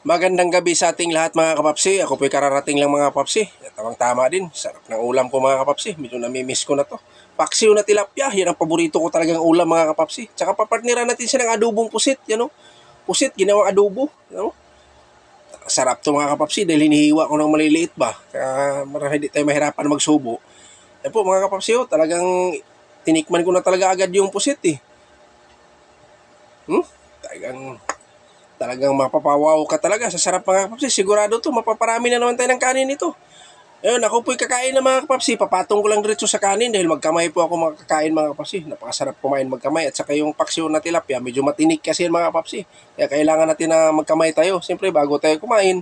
Magandang gabi sa ating lahat mga kapapsi. Ako po'y kararating lang mga kapapsi. Tamang-tama din. Sarap ng ulam ko mga kapapsi. Medyo namimiss ko na to. Paksiw na tilapia. Yan ang paborito ko talagang ulam mga kapapsi. Tsaka papartneran natin siya ng adobong pusit. Yan o. Pusit, ginawang adobo. Yan o. Sarap to mga kapapsi dahil hinihiwa ko ng maliliit ba. Kaya marahil hindi tayo mahirapan magsubo. Yan po mga kapapsi o. Talagang tinikman ko na talaga agad yung pusit eh. Talagang mapapawaw ka talaga sa sarap mga kapapsi. Sigurado to, mapaparami na naman tayo ng kanin nito. Ayun, ako po'y kakain na mga kapapsi. Papatong ko lang diretso sa kanin dahil magkamay po ako makakain mga kapapsi. Napakasarap kumain magkamay. At saka yung paksiw na tilapia, medyo matinik kasi mga kapapsi. Kaya kailangan natin na magkamay tayo. Siyempre, bago tayo kumain,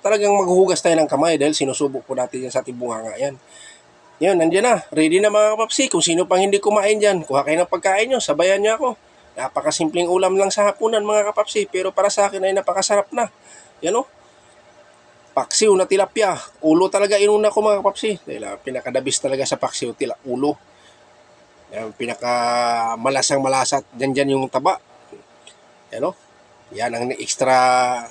talagang maghuhugas tayo ng kamay dahil sinusubok po natin yan sa ating bunganga yan. Yun, nandiyan na. Ready na mga kapapsi. Kung sino pang hindi kumain dyan, kuha kayo ng pagkain nyo. Sabayan nyo ako. Napakasimpleng ulam lang sa hapunan mga kapapsi, pero para sa akin ay napakasarap na. Yan o. Paksiw na tilapia. Ulo talaga inuna ko mga kapapsi. Dahil pinakadabis talaga sa paksiw, ulo. Yan, pinakamalasang malasat. Dyan yung taba. Yan o. Yan ang extra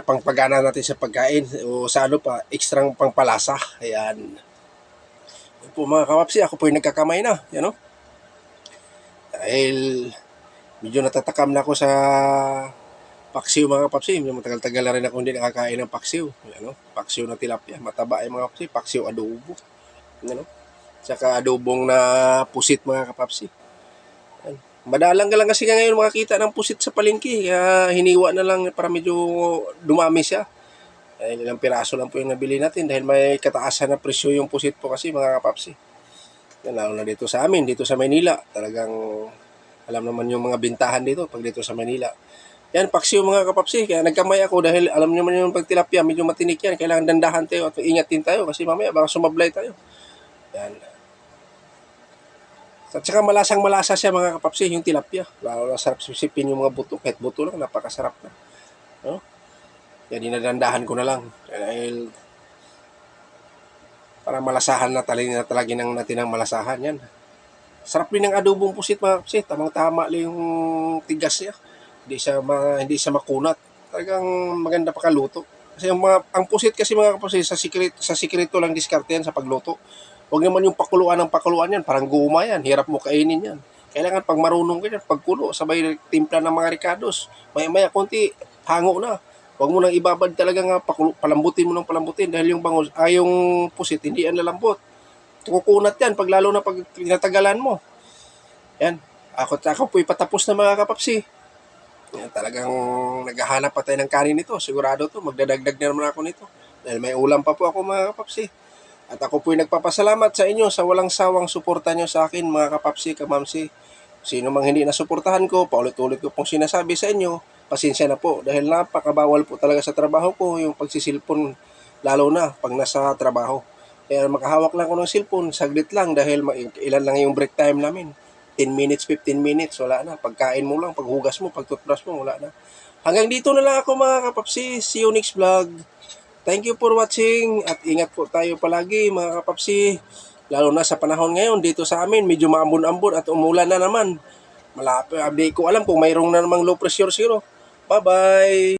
pang pagana natin sa pagkain. O sa ano pa, extra pang palasa. Ayan. Yan po mga kapapsi, ako po yung nagkakamay na. Yan o. Dahil medyo natatakam na ako sa paksiw mga kapapsi. Matagal-tagal na rin ako hindi nakakain ng paksiw. Ano? Paksiw na tilapia. Mataba yung mga kapapsi. Paksiw adobo. Ano? Saka adobong na pusit mga kapapsi. Ano? Madalang ka lang kasi ngayon makakita ng pusit sa palengke. Kaya hiniwa na lang para medyo dumami siya. Ilang piraso lang po yung nabili natin dahil may kataasan na presyo yung pusit po kasi mga kapapsi. Lalo na dito sa amin, dito sa Maynila. Talagang alam naman yung mga bintahan dito pag dito sa Manila. Yan, paksiw mga kapapsi. Kaya nagkamay ako dahil alam nyo man yung pagtilapia, medyo matinik yan. Kailangan dandahan tayo at ingat din tayo kasi mamaya baka sumablay tayo. Yan. At saka malasang-malasa siya mga kapapsi, yung tilapia. Lalo na sarap sipin yung mga buto. Kahit buto lang, napakasarap na. No? Yan, dinadandahan ko na lang. Dahil para malasahan na talaga ng natin ang malasahan. Yan. Sarap din ng adobong pusit mga kapsi. Tamang-tama lang yung tigas niya. Hindi siya makunat. Talagang maganda pa kaluto. Kasi ang pusit kasi mga kapsi sa sikreto lang diskarte yan sa pagluto. Huwag naman yung pakuluan ng pakuluan yan. Parang guma yan. Hirap mo kainin yan. Kailangan pag marunong ka yan, pagkulo, sabay timpla ng mga ricados. Maya-maya konti, hango na. Huwag mo nang ibabad talaga nga, palambutin mo ng palambutin dahil yung bangus, yung pusit, hindi yan lalambot. Kukunat yan pag lalo na pag tinatagalan mo. Yan. Ako po'y patapos na mga kapapsi. Yan, talagang naghahanap pa tayo ng kanin nito. Sigurado to, magdadagdag na naman ako nito. Dahil may ulam pa po ako mga kapapsi. At ako po'y nagpapasalamat sa inyo sa walang sawang suporta nyo sa akin mga kapapsi, kamamsi. Sino mang hindi nasuportahan ko, paulit-ulit ko pong sinasabi sa inyo, pasensya na po. Dahil napakabawal po talaga sa trabaho ko yung pagsisilpon, lalo na pag nasa trabaho. Kaya makahawak lang ako ng cellphone, saglit lang dahil ilan lang yung break time namin. 10 minutes, 15 minutes, wala na. Pagkain mo lang, paghugas mo, pagtoothbrush mo, wala na. Hanggang dito na lang ako mga kapapsi. See you next vlog. Thank you for watching at ingat po tayo palagi mga kapapsi. Lalo na sa panahon ngayon dito sa amin, medyo maambon-ambon at umulan na naman. Malapit, hindi ko alam kung mayroong na namang low pressure zero. Bye-bye!